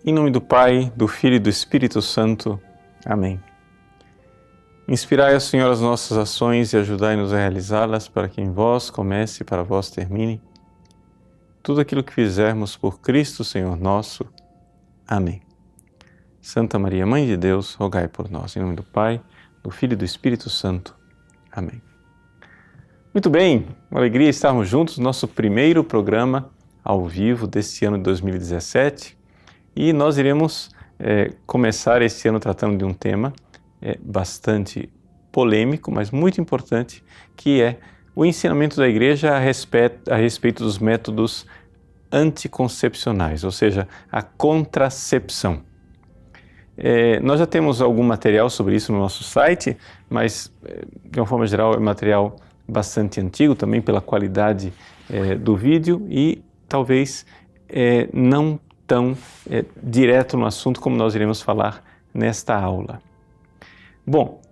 Em nome do Pai, do Filho e do Espírito Santo. Amém. Inspirai, Senhor, as nossas ações e ajudai-nos a realizá-las, para que em vós comece e para vós termine tudo aquilo que fizermos por Cristo, Senhor nosso. Amém. Santa Maria, Mãe de Deus, rogai por nós. Em nome do Pai, do Filho e do Espírito Santo. Amém. Muito bem, uma alegria estarmos juntos no nosso primeiro programa ao vivo deste ano de 2017. E nós iremos começar este ano tratando de um tema bastante polêmico, mas muito importante, que é o ensinamento da Igreja a respeito dos métodos anticoncepcionais, ou seja, a contracepção. Nós já temos algum material sobre isso no nosso site, mas de uma forma geral é material bastante antigo, também pela qualidade do vídeo e talvez não tão direto no assunto como nós iremos falar nesta aula. Bom,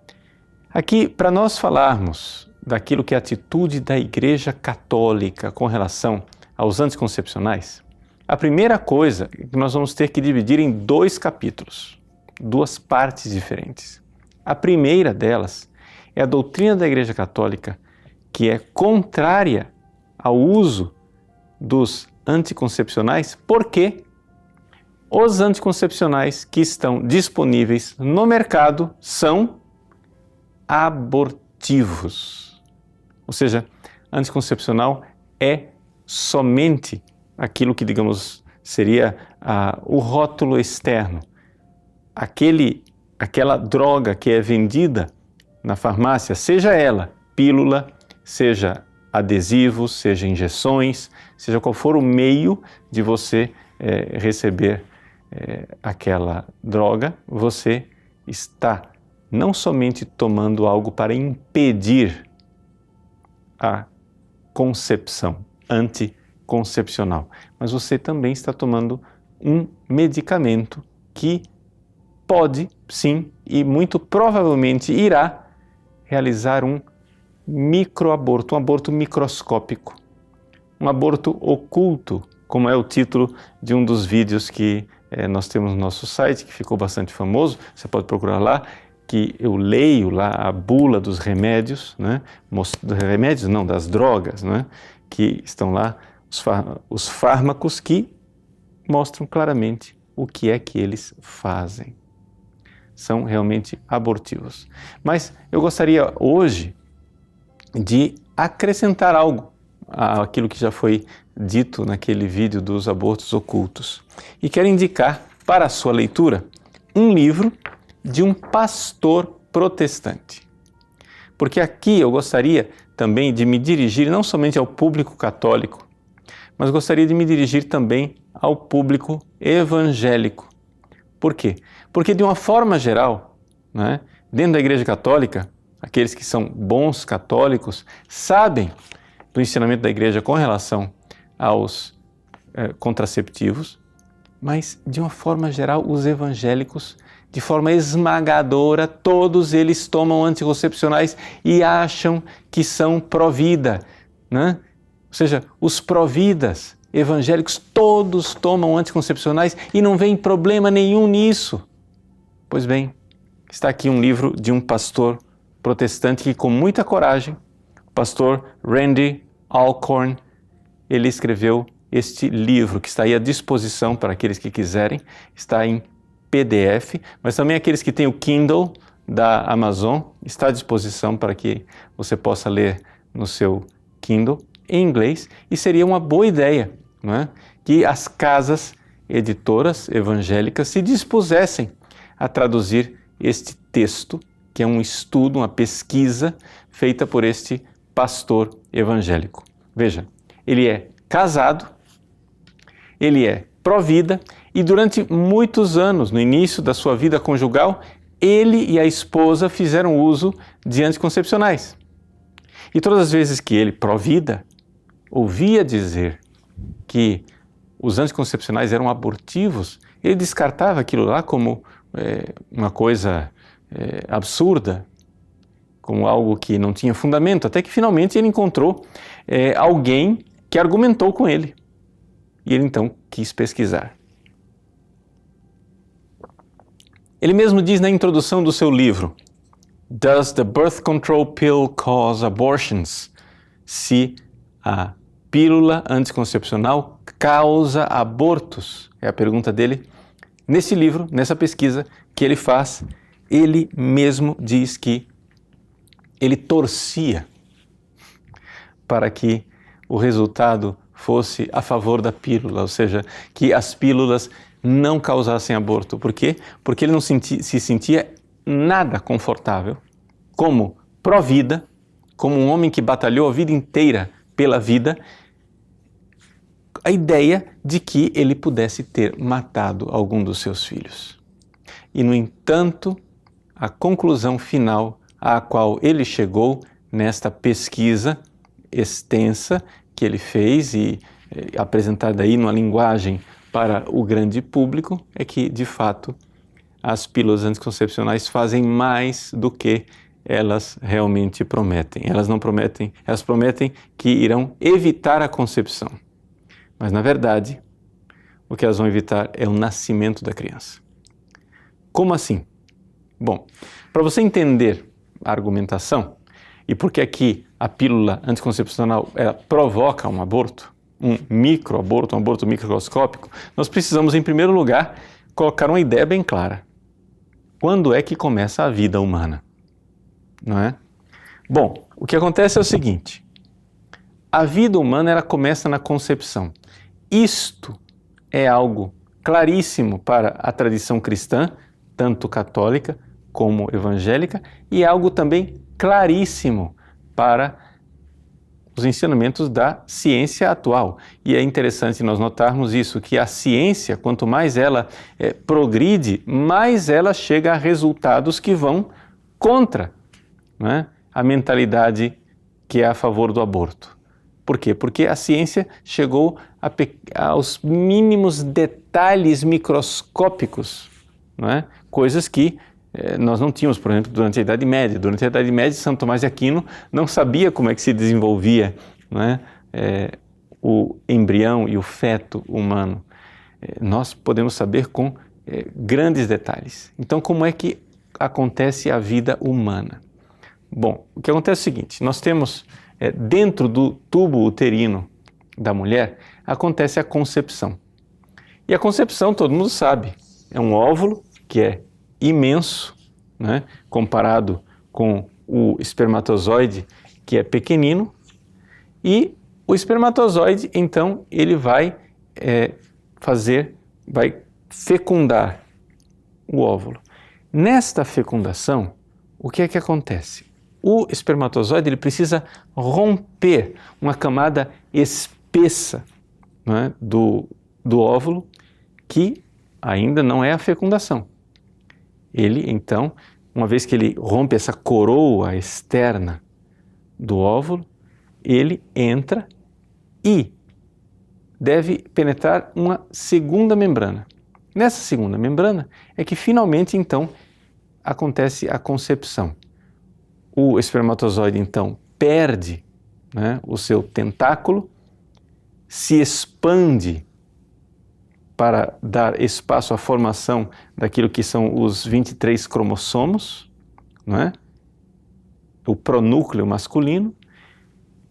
aqui para nós falarmos daquilo que é a atitude da Igreja Católica com relação aos anticoncepcionais, a primeira coisa é que nós vamos ter que dividir em dois capítulos, duas partes diferentes. A primeira delas é a doutrina da Igreja Católica, que é contrária ao uso dos anticoncepcionais, porque os anticoncepcionais que estão disponíveis no mercado são abortivos. Ou seja, anticoncepcional é somente aquilo que, digamos, seria o rótulo externo. Aquela droga que é vendida na farmácia, seja ela pílula, seja adesivos, seja injeções, seja qual for o meio de você receber aquela droga, você está não somente tomando algo para impedir a concepção anticoncepcional, mas você também está tomando um medicamento que pode, sim, e muito provavelmente irá realizar um microaborto, um aborto microscópico, um aborto oculto, como é o título de um dos vídeos que nós temos no nosso site, que ficou bastante famoso. Você pode procurar lá, que eu leio lá a bula dos remédios, né? Remédios não, das drogas, né? Que estão lá, os fármacos que mostram claramente o que é que eles fazem. São realmente abortivos. Mas eu gostaria hoje de acrescentar algo àquilo que já foi dito naquele vídeo dos abortos ocultos. E quero indicar para a sua leitura um livro de um pastor protestante. Porque aqui eu gostaria também de me dirigir não somente ao público católico, mas gostaria de me dirigir também ao público evangélico. Por quê? Porque de uma forma geral, né, dentro da Igreja Católica, aqueles que são bons católicos sabem do ensinamento da Igreja com relação aos contraceptivos, mas de uma forma geral os evangélicos, de forma esmagadora, todos eles tomam anticoncepcionais e acham que são pró-vida, né? Ou seja, os pró-vidas evangélicos todos tomam anticoncepcionais e não vem problema nenhum nisso. Pois bem, está aqui um livro de um pastor protestante que, com muita coragem, o pastor Randy Alcorn, ele escreveu este livro que está aí à disposição para aqueles que quiserem, está em PDF, mas também aqueles que têm o Kindle da Amazon, está à disposição para que você possa ler no seu Kindle em inglês, e seria uma boa ideia, não é? Que as casas editoras evangélicas se dispusessem a traduzir este texto, que é um estudo, uma pesquisa feita por este pastor evangélico. Veja, ele é casado, ele é pró-vida e durante muitos anos, no início da sua vida conjugal, ele e a esposa fizeram uso de anticoncepcionais. E todas as vezes que ele, pró-vida, ouvia dizer que os anticoncepcionais eram abortivos, ele descartava aquilo lá como uma coisa absurda, como algo que não tinha fundamento, até que finalmente ele encontrou alguém que argumentou com ele. E ele então quis pesquisar. Ele mesmo diz na introdução do seu livro, Does the birth control pill cause abortions? Se a pílula anticoncepcional causa abortos? É a pergunta dele. Nesse livro, nessa pesquisa que ele faz, ele mesmo diz que ele torcia para que o resultado fosse a favor da pílula, ou seja, que as pílulas não causassem aborto. Por quê? Porque ele não se sentia nada confortável como pró-vida, como um homem que batalhou a vida inteira pela vida, a ideia de que ele pudesse ter matado algum dos seus filhos. E, no entanto, a conclusão final à qual ele chegou nesta pesquisa extensa que ele fez e apresentada aí numa linguagem para o grande público é que, de fato, as pílulas anticoncepcionais fazem mais do que elas realmente prometem. Elas não prometem, elas prometem que irão evitar a concepção. Mas, na verdade, o que elas vão evitar é o nascimento da criança. Como assim? Bom, para você entender a argumentação e porque aqui a pílula anticoncepcional ela provoca um aborto, um microaborto, um aborto microscópico, nós precisamos, em primeiro lugar, colocar uma ideia bem clara. Quando é que começa a vida humana? Não é? Bom, o que acontece é o seguinte, a vida humana ela começa na concepção. Isto é algo claríssimo para a tradição cristã, tanto católica como evangélica, e é algo também claríssimo para os ensinamentos da ciência atual. E é interessante nós notarmos isso, que a ciência, quanto mais ela progride, mais ela chega a resultados que vão contra, não é, a mentalidade que é a favor do aborto. Por quê? Porque a ciência chegou aos mínimos detalhes microscópicos, não é? Coisas que nós não tínhamos, por exemplo, durante a Idade Média. Durante a Idade Média, São Tomás de Aquino não sabia como é que se desenvolvia, não é? O embrião e o feto humano. Nós podemos saber com grandes detalhes. Então, como é que acontece a vida humana? Bom, o que acontece é o seguinte, nós temos dentro do tubo uterino da mulher, acontece a concepção. E a concepção, todo mundo sabe, é um óvulo que é imenso, né, comparado com o espermatozoide, que é pequenino, e o espermatozoide, então, ele vai fecundar o óvulo. Nesta fecundação, o que é que acontece? O espermatozoide ele precisa romper uma camada espessa, não é, do óvulo, que ainda não é a fecundação. Ele, então, uma vez que ele rompe essa coroa externa do óvulo, ele entra e deve penetrar uma segunda membrana. Nessa segunda membrana é que finalmente, então, acontece a concepção. O espermatozoide, então, perde, né, o seu tentáculo, se expande para dar espaço à formação daquilo que são os 23 cromossomos, não é? O pronúcleo masculino.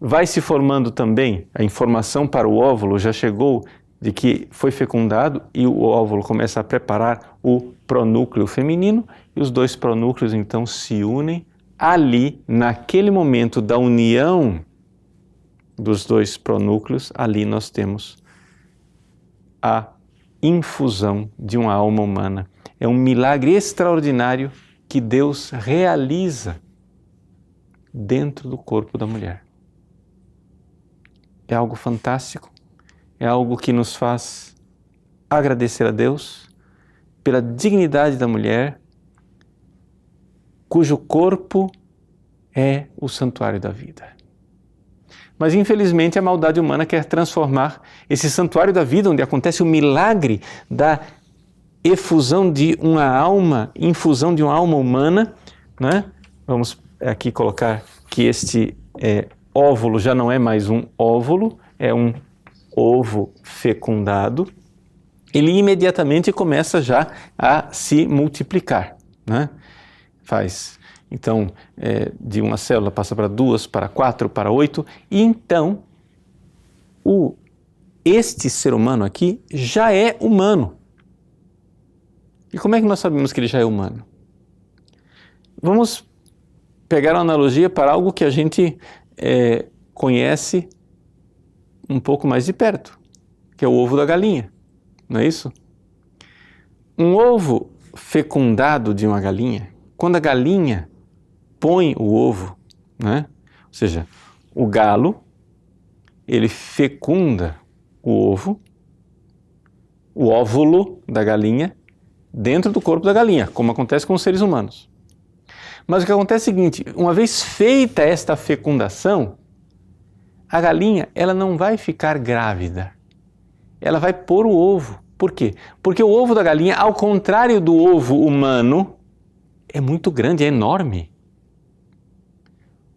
Vai se formando também, a informação para o óvulo já chegou de que foi fecundado e o óvulo começa a preparar o pronúcleo feminino e os dois pronúcleos então se unem. Ali, naquele momento da união dos dois pronúcleos, ali nós temos a infusão de uma alma humana. É um milagre extraordinário que Deus realiza dentro do corpo da mulher. É algo fantástico, é algo que nos faz agradecer a Deus pela dignidade da mulher, cujo corpo é o santuário da vida. Mas, infelizmente, a maldade humana quer transformar esse santuário da vida, onde acontece o milagre da infusão de uma alma humana, né? Vamos aqui colocar que este óvulo já não é mais um óvulo, é um ovo fecundado, ele imediatamente começa já a se multiplicar, né? Então, de uma célula passa para 2, para 4, para 8, e então este ser humano aqui já é humano. E como é que nós sabemos que ele já é humano? Vamos pegar uma analogia para algo que a gente conhece um pouco mais de perto, que é o ovo da galinha, não é isso? Um ovo fecundado de uma galinha, quando a galinha põe o ovo, né? Ou seja, o galo, ele fecunda o ovo, o óvulo da galinha, dentro do corpo da galinha, como acontece com os seres humanos. Mas o que acontece é o seguinte, uma vez feita esta fecundação, a galinha, ela não vai ficar grávida, ela vai pôr o ovo. Por quê? Porque o ovo da galinha, ao contrário do ovo humano, é muito grande, é enorme.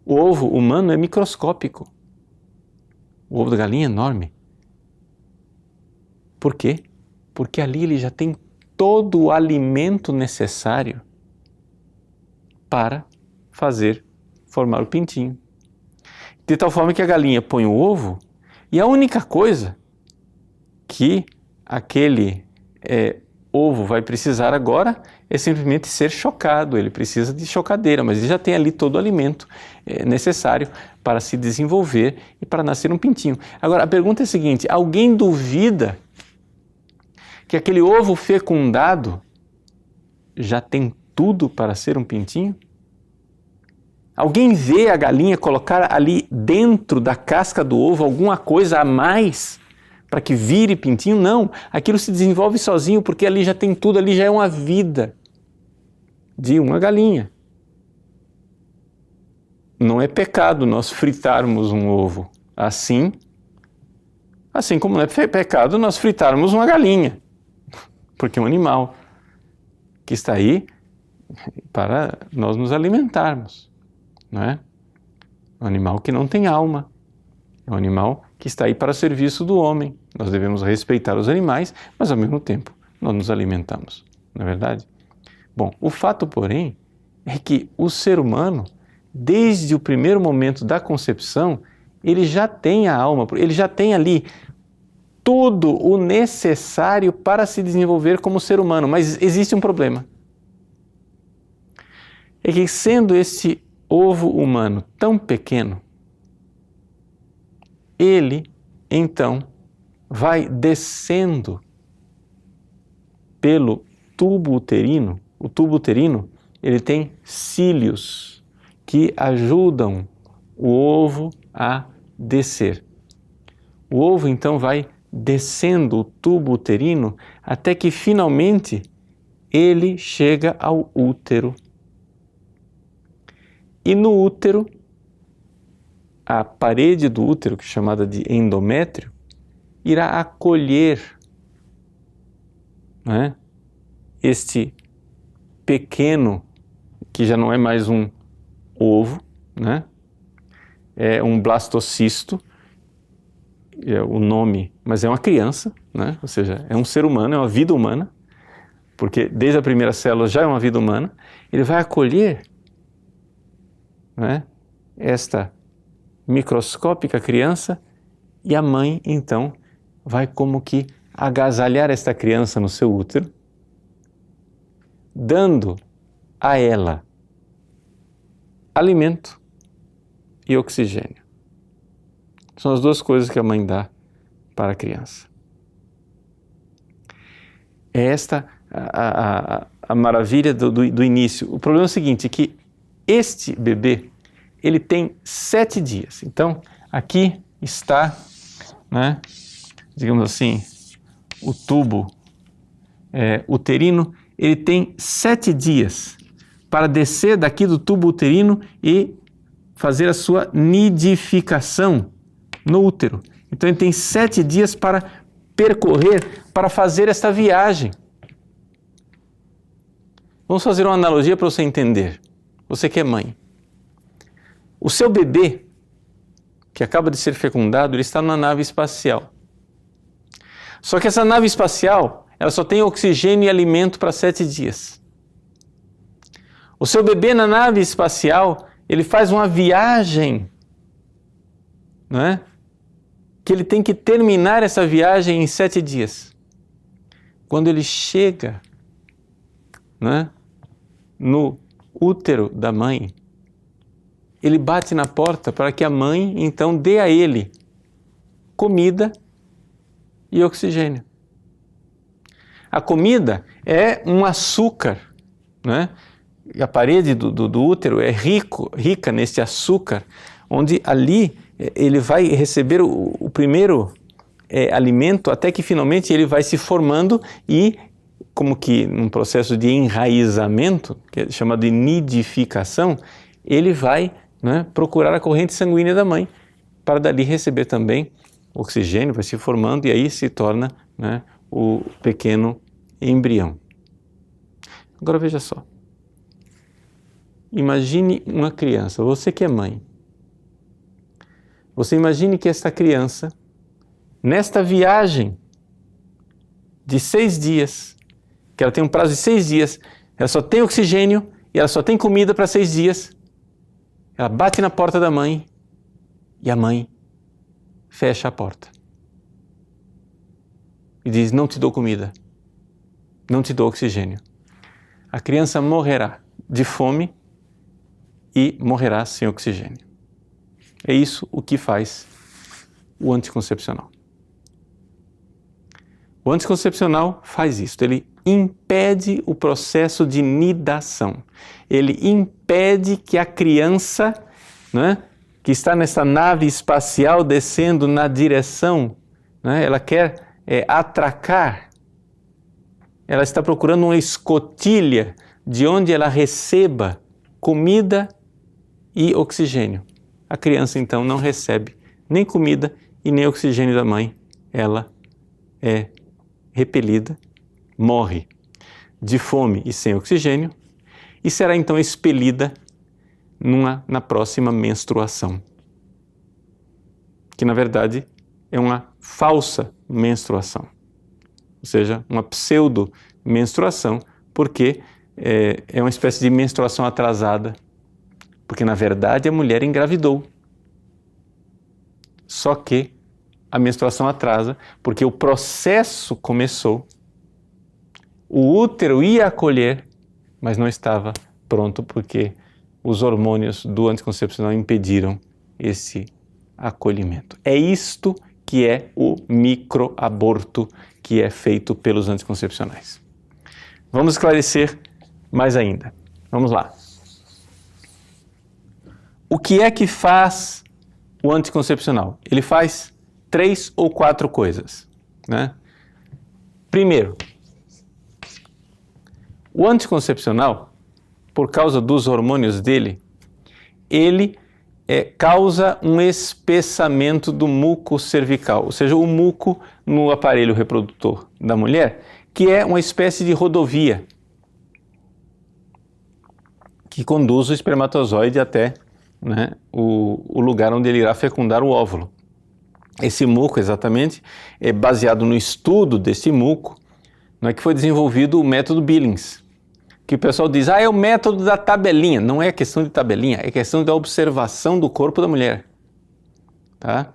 O ovo humano é microscópico. O ovo da galinha é enorme. Por quê? Porque ali ele já tem todo o alimento necessário para formar o pintinho. De tal forma que a galinha põe o ovo e a única coisa que aquele ovo vai precisar agora é simplesmente ser chocado. Ele precisa de chocadeira, mas ele já tem ali todo o alimento necessário para se desenvolver e para nascer um pintinho. Agora, a pergunta é a seguinte, alguém duvida que aquele ovo fecundado já tem tudo para ser um pintinho? Alguém vê a galinha colocar ali dentro da casca do ovo alguma coisa a mais para que vire pintinho? Não, aquilo se desenvolve sozinho porque ali já tem tudo, ali já é uma vida de uma galinha. Não é pecado nós fritarmos um ovo assim como não é pecado nós fritarmos uma galinha, porque é um animal que está aí para nós nos alimentarmos, não é? Um animal que não tem alma, é um animal que está aí para serviço do homem. Nós devemos respeitar os animais, mas ao mesmo tempo nós nos alimentamos, não é verdade? Bom, o fato, porém, é que o ser humano, desde o primeiro momento da concepção, ele já tem a alma, ele já tem ali tudo o necessário para se desenvolver como ser humano, mas existe um problema. É que sendo esse ovo humano tão pequeno, ele, então, vai descendo pelo tubo uterino. O tubo uterino, ele tem cílios que ajudam o ovo a descer. O ovo, então, vai descendo o tubo uterino até que, finalmente, ele chega ao útero. E no útero, a parede do útero, que é chamada de endométrio, irá acolher, né, este pequeno, que já não é mais um ovo, né, é um blastocisto, é o nome, mas é uma criança, né, ou seja, é um ser humano, é uma vida humana, porque desde a primeira célula já é uma vida humana. Ele vai acolher, né, esta microscópica criança e a mãe, então, vai como que agasalhar esta criança no seu útero, dando a ela alimento e oxigênio. São as duas coisas que a mãe dá para a criança. É esta a maravilha do início. O problema é o seguinte, que este bebê, ele tem 7 dias. Então, aqui está, né, digamos assim, o tubo uterino. Ele tem 7 dias para descer daqui do tubo uterino e fazer a sua nidificação no útero. Então, ele tem 7 dias para percorrer, para fazer esta viagem. Vamos fazer uma analogia para você entender. Você que é mãe. O seu bebê, que acaba de ser fecundado, ele está numa nave espacial. Só que essa nave espacial, ela só tem oxigênio e alimento para 7 dias. O seu bebê na nave espacial, ele faz uma viagem, não é? Que ele tem que terminar essa viagem em 7 dias. Quando ele chega, não é, no útero da mãe, ele bate na porta para que a mãe então dê a ele comida e oxigênio. A comida é um açúcar, né? E a parede do útero é rica nesse açúcar, onde ali ele vai receber o primeiro alimento até que finalmente ele vai se formando e, como que num processo de enraizamento, que é chamado de nidificação, ele vai, né, procurar a corrente sanguínea da mãe para dali receber também oxigênio, vai se formando e aí se torna, né, o pequeno embrião. Agora veja só. Imagine uma criança, você que é mãe. Você imagine que esta criança, nesta viagem de 6 dias, que ela tem um prazo de 6 dias, ela só tem oxigênio e ela só tem comida para 6 dias. Ela bate na porta da mãe e a mãe fecha a porta. E diz, não te dou comida, não te dou oxigênio. A criança morrerá de fome e morrerá sem oxigênio. É isso o que faz o anticoncepcional. O anticoncepcional faz isso, ele impede o processo de nidação. Ele impede que a criança, né, que está nessa nave espacial descendo na direção, né, ela quer atracar, ela está procurando uma escotilha de onde ela receba comida e oxigênio. A criança então não recebe nem comida e nem oxigênio da mãe, ela é repelida, morre de fome e sem oxigênio e será então expelida na próxima menstruação, que na verdade é uma falsa menstruação, ou seja, uma pseudo-menstruação, porque é uma espécie de menstruação atrasada, porque na verdade a mulher engravidou, só que a menstruação atrasa, porque o processo começou, o útero ia acolher, mas não estava pronto porque os hormônios do anticoncepcional impediram esse acolhimento. É isto que é o microaborto que é feito pelos anticoncepcionais. Vamos esclarecer mais ainda. Vamos lá. O que é que faz o anticoncepcional? Ele faz 3 ou 4 coisas, né? Primeiro, o anticoncepcional, por causa dos hormônios dele, ele causa um espessamento do muco cervical, ou seja, o muco no aparelho reprodutor da mulher, que é uma espécie de rodovia que conduz o espermatozoide até, né, o lugar onde ele irá fecundar o óvulo. Esse muco, exatamente, é baseado no estudo desse muco, não é, que foi desenvolvido o método Billings, que o pessoal diz, é o método da tabelinha. Não é questão de tabelinha, é questão da observação do corpo da mulher. Tá?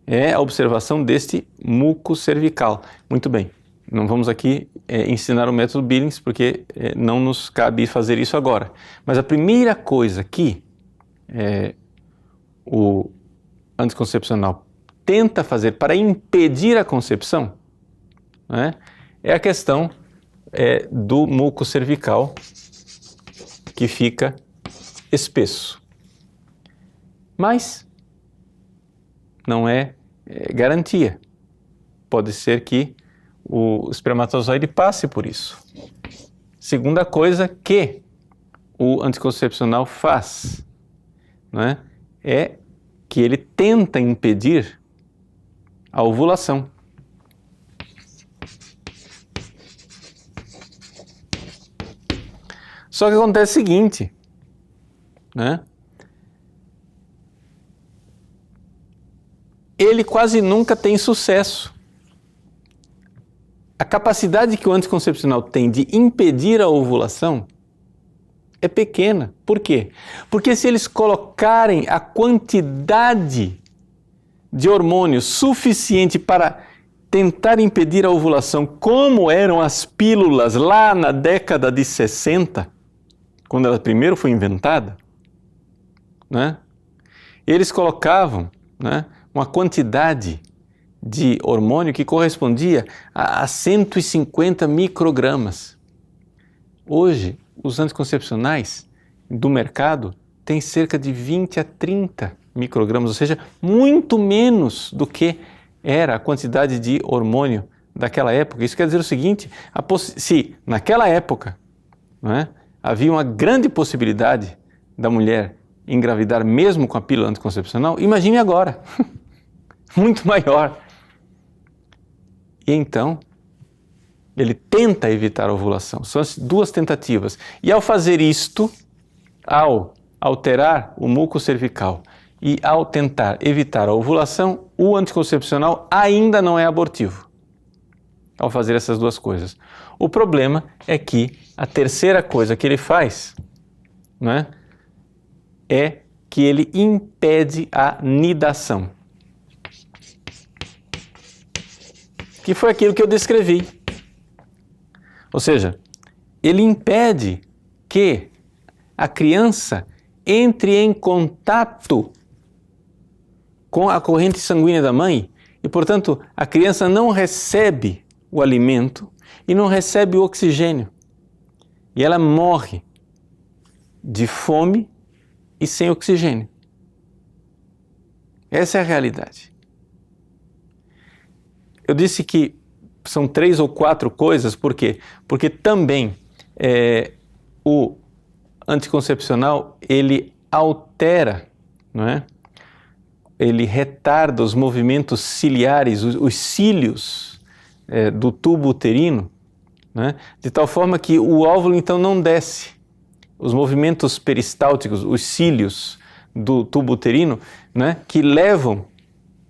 É a observação deste muco cervical. Muito bem, não vamos aqui ensinar o método Billings, porque não nos cabe fazer isso agora. Mas a primeira coisa que o anticoncepcional tenta fazer para impedir a concepção, né, é a questão do muco cervical, que fica espesso. Mas não é garantia. Pode ser que o espermatozoide passe por isso. Segunda coisa que o anticoncepcional faz, né, é que ele tenta impedir a ovulação. Só que acontece o seguinte, né? Ele quase nunca tem sucesso. a capacidade que o anticoncepcional tem de impedir a ovulação é pequena. Por quê? Porque se eles colocarem a quantidade de hormônio suficiente para tentar impedir a ovulação, como eram as pílulas lá na década de 60, quando ela primeiro foi inventada, né? Eles colocavam, né, uma quantidade de hormônio que correspondia a 150 microgramas. Hoje, os anticoncepcionais do mercado têm cerca de 20 a 30 microgramas, ou seja, muito menos do que era a quantidade de hormônio daquela época. Isso quer dizer o seguinte, se naquela época, né, havia uma grande possibilidade da mulher engravidar mesmo com a pílula anticoncepcional, imagine agora, muito maior. E então, ele tenta evitar a ovulação. São as duas tentativas. E ao fazer isto, ao alterar o muco cervical e ao tentar evitar a ovulação, o anticoncepcional ainda não é abortivo. Ao fazer essas duas coisas. O problema é que a terceira coisa que ele faz, né, é que ele impede a nidação. Que foi aquilo que eu descrevi. Ou seja, ele impede que a criança entre em contato com a corrente sanguínea da mãe e, portanto, a criança não recebe o alimento e não recebe o oxigênio. E ela morre de fome e sem oxigênio. Essa é a realidade. Eu disse que são 3 ou 4 coisas, por quê? Porque também o anticoncepcional, ele altera, não é? Ele retarda os movimentos ciliares, os cílios do tubo uterino, né? De tal forma que o óvulo então não desce. Os movimentos peristálticos, os cílios do tubo uterino, né, que levam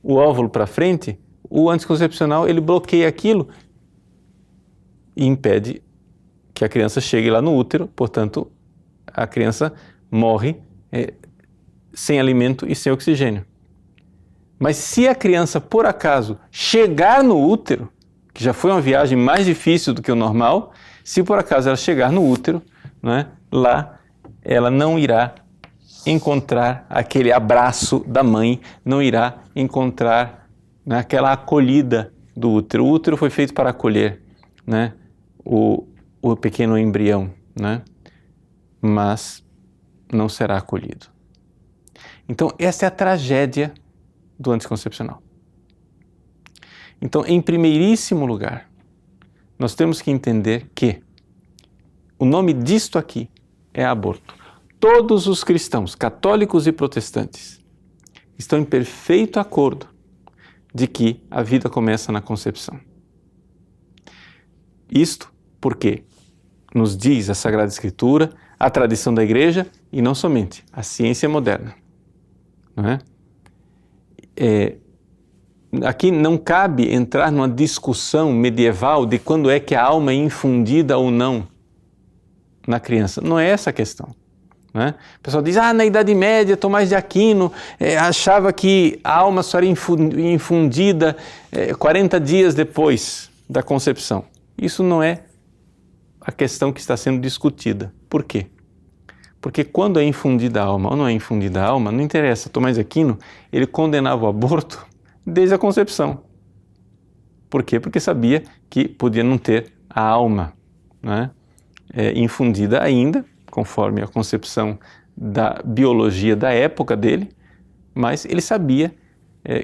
o óvulo para frente, o anticoncepcional ele bloqueia aquilo e impede que a criança chegue lá no útero, portanto, a criança morre sem alimento e sem oxigênio. Mas se a criança, por acaso, chegar no útero, que já foi uma viagem mais difícil do que o normal, se por acaso ela chegar no útero, né, lá ela não irá encontrar aquele abraço da mãe, não irá encontrar, né, aquela acolhida do útero. O útero foi feito para acolher, né, o pequeno embrião, né, mas não será acolhido. Então, essa é a tragédia do anticoncepcional. Então, em primeiríssimo lugar, nós temos que entender que o nome disto aqui é aborto. Todos os cristãos, católicos e protestantes, estão em perfeito acordo de que a vida começa na concepção. Isto porque nos diz a Sagrada Escritura, a tradição da Igreja e não somente a ciência moderna. Não é? Aqui não cabe entrar numa discussão medieval de quando é que a alma é infundida ou não na criança. Não é essa a questão. Né? O pessoal diz, na Idade Média, Tomás de Aquino achava que a alma só era infundida 40 dias depois da concepção. Isso não é a questão que está sendo discutida. Por quê? Porque quando é infundida a alma ou não é infundida a alma, não interessa. Tomás de Aquino, ele condenava o aborto desde a concepção. Por quê? Porque sabia que podia não ter a alma, né, infundida ainda, conforme a concepção da biologia da época dele, mas ele sabia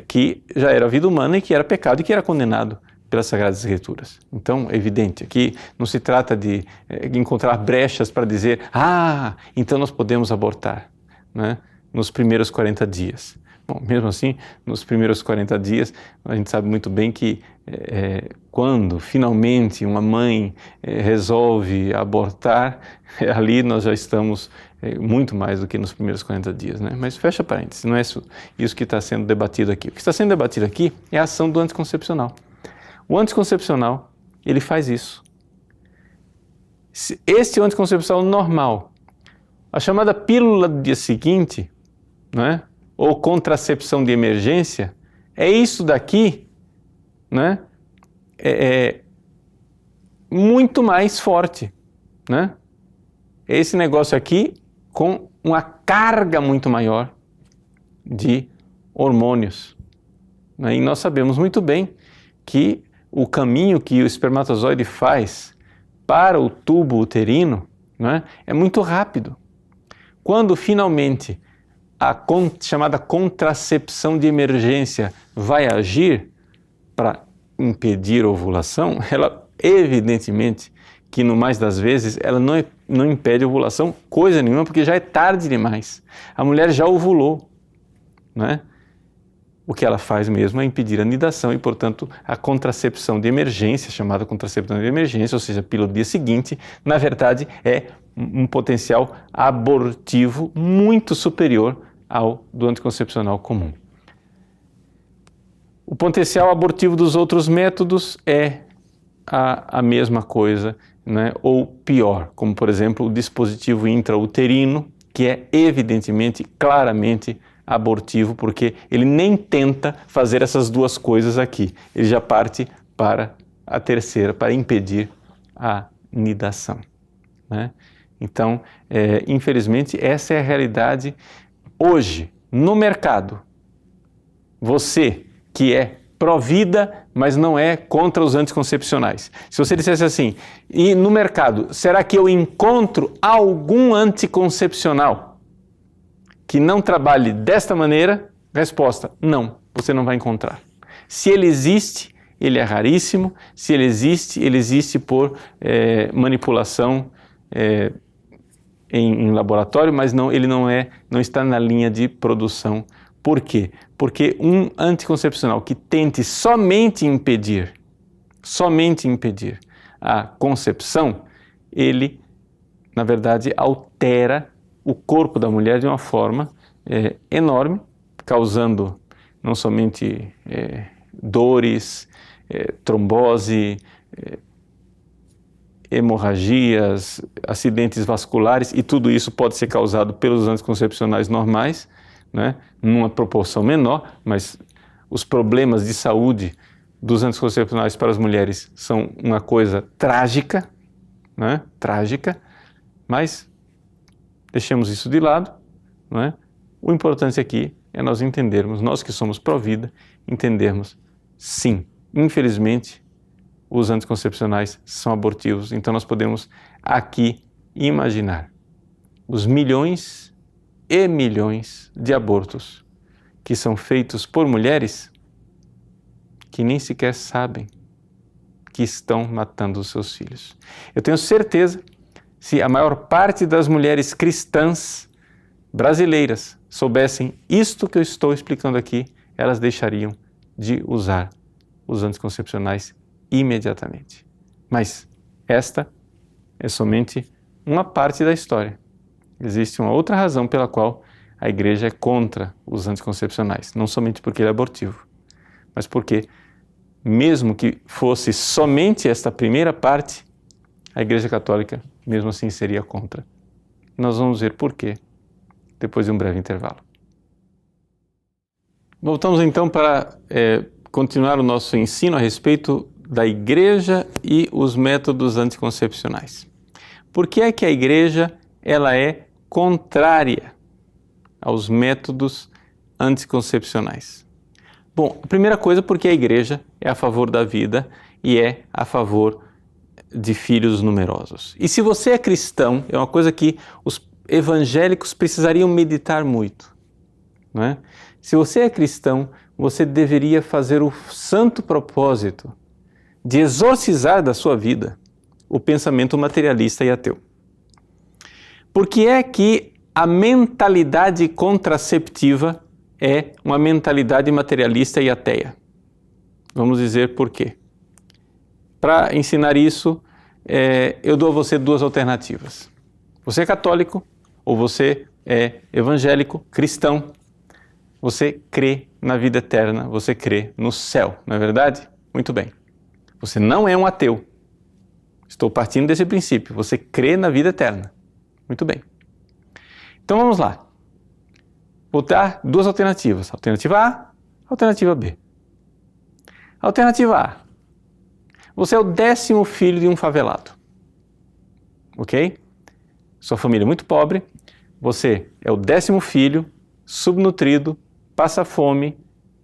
que já era vida humana e que era pecado e que era condenado pelas Sagradas Escrituras. Então, é evidente, aqui não se trata de encontrar brechas para dizer, então nós podemos abortar, né, nos primeiros 40 dias. Bom, mesmo assim, nos primeiros 40 dias, a gente sabe muito bem que quando finalmente uma mãe resolve abortar, ali nós já estamos muito mais do que nos primeiros 40 dias, né? Mas fecha parênteses, não é isso que está sendo debatido aqui. O que está sendo debatido aqui é a ação do anticoncepcional. O anticoncepcional, ele faz isso. Este é o anticoncepcional normal. A chamada pílula do dia seguinte, né, ou contracepção de emergência, é isso daqui, né, é muito mais forte, né? É esse negócio aqui com uma carga muito maior de hormônios, né? E nós sabemos muito bem que o caminho que o espermatozoide faz para o tubo uterino, né, é muito rápido. Quando finalmente a chamada contracepção de emergência vai agir para impedir a ovulação, ela evidentemente que no mais das vezes ela não impede a ovulação coisa nenhuma, porque já é tarde demais. A mulher já ovulou, né? O que ela faz mesmo é impedir a anidação e, portanto, a contracepção de emergência, chamada contracepção de emergência, ou seja, a pílula do dia seguinte, na verdade é um potencial abortivo muito superior ao do anticoncepcional comum. O potencial abortivo dos outros métodos é a mesma coisa, né? Ou pior, como por exemplo o dispositivo intrauterino, que é evidentemente, claramente abortivo, porque ele nem tenta fazer essas duas coisas aqui, ele já parte para a terceira, para impedir a nidação, né? Então, infelizmente, essa é a realidade hoje no mercado. Você que é pró-vida, mas não é contra os anticoncepcionais. Se você dissesse assim, e no mercado, será que eu encontro algum anticoncepcional que não trabalhe desta maneira? Resposta, não, você não vai encontrar. Se ele existe, ele é raríssimo. Se ele existe por manipulação em laboratório, mas ele não está na linha de produção. Por quê? Porque um anticoncepcional que tente somente impedir a concepção, ele, na verdade, altera o corpo da mulher de uma forma enorme, causando não somente dores, trombose, hemorragias, acidentes vasculares, e tudo isso pode ser causado pelos anticoncepcionais normais, né, numa proporção menor, mas os problemas de saúde dos anticoncepcionais para as mulheres são uma coisa trágica, né, trágica, mas deixemos isso de lado, né? O importante aqui é nós entendermos, nós que somos pró-vida, entendermos, sim, infelizmente, os anticoncepcionais são abortivos. Então nós podemos aqui imaginar os milhões e milhões de abortos que são feitos por mulheres que nem sequer sabem que estão matando os seus filhos. Eu tenho certeza, se a maior parte das mulheres cristãs brasileiras soubessem isto que eu estou explicando aqui, elas deixariam de usar os anticoncepcionais imediatamente. Mas esta é somente uma parte da história. Existe uma outra razão pela qual a igreja é contra os anticoncepcionais, não somente porque ele é abortivo, mas porque, mesmo que fosse somente esta primeira parte, a Igreja Católica, mesmo assim, seria contra. Nós vamos ver por quê, depois de um breve intervalo. Voltamos então para continuar o nosso ensino a respeito da igreja e os métodos anticoncepcionais. Por que é que a igreja ela é contrária aos métodos anticoncepcionais? Bom, a primeira coisa porque a igreja é a favor da vida e é a favor de filhos numerosos. E se você é cristão, é uma coisa que os evangélicos precisariam meditar muito, não é? Se você é cristão, você deveria fazer o santo propósito de exorcizar da sua vida o pensamento materialista e ateu. Por que é que a mentalidade contraceptiva é uma mentalidade materialista e ateia? Vamos dizer por quê. Para ensinar isso, eu dou a você duas alternativas. Você é católico ou você é evangélico, cristão. Você crê na vida eterna, você crê no céu, não é verdade? Muito bem. Você não é um ateu, Estou partindo desse princípio. Você crê na vida eterna. Muito bem. Então vamos lá. Vou dar duas alternativas. Alternativa A, alternativa B. Alternativa A. Você é o 10º filho de um favelado. Ok? Sua família é muito pobre. Você é o 10º filho, subnutrido, passa fome,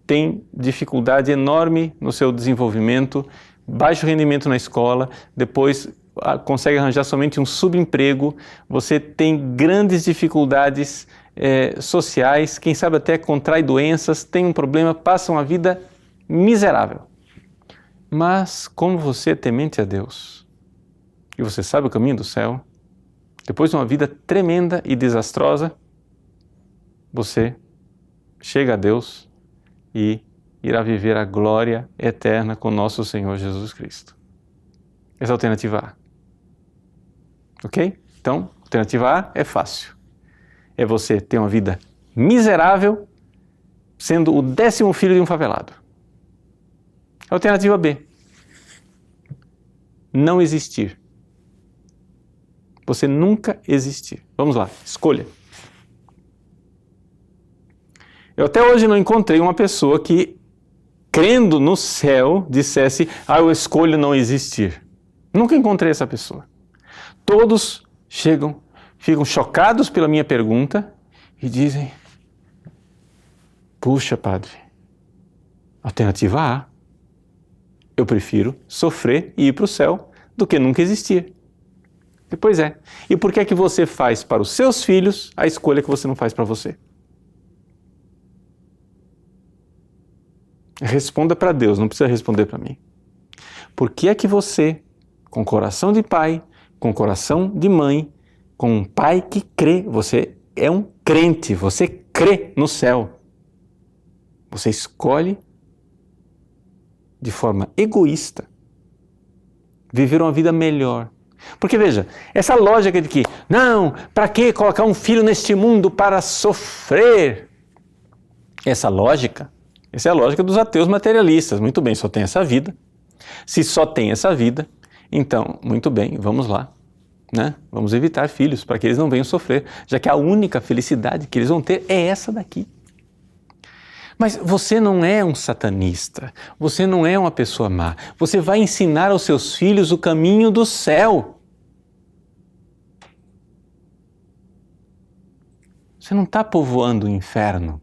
tem dificuldade enorme no seu desenvolvimento, baixo rendimento na escola, depois consegue arranjar somente um subemprego, você tem grandes dificuldades sociais, quem sabe até contrai doenças, tem um problema, passa uma vida miserável. Mas como você é temente a Deus e você sabe o caminho do céu, depois de uma vida tremenda e desastrosa, você chega a Deus e irá viver a glória eterna com nosso Senhor Jesus Cristo. Essa é a alternativa A. Ok? Então, a alternativa A é fácil. É você ter uma vida miserável, sendo o 10º filho de um favelado. Alternativa B. Não existir. Você nunca existir. Vamos lá, escolha. Eu até hoje não encontrei uma pessoa que, crendo no céu, dissesse, eu escolho não existir. Nunca encontrei essa pessoa. Todos ficam chocados pela minha pergunta e dizem, puxa, padre, alternativa A, eu prefiro sofrer e ir para o céu do que nunca existir. Pois é. E por que é que você faz para os seus filhos a escolha que você não faz para você? Responda para Deus, não precisa responder para mim. Por que é que você, com coração de pai, com coração de mãe, com um pai que crê, você é um crente, você crê no céu, você escolhe de forma egoísta viver uma vida melhor? Porque veja, essa lógica de que, não, para que colocar um filho neste mundo para sofrer? Essa é a lógica dos ateus materialistas. Muito bem, só tem essa vida. Se só tem essa vida, então, muito bem, vamos lá, né? Vamos evitar filhos para que eles não venham sofrer, já que a única felicidade que eles vão ter é essa daqui. Mas você não é um satanista, você não é uma pessoa má, você vai ensinar aos seus filhos o caminho do céu. Você não está povoando o inferno,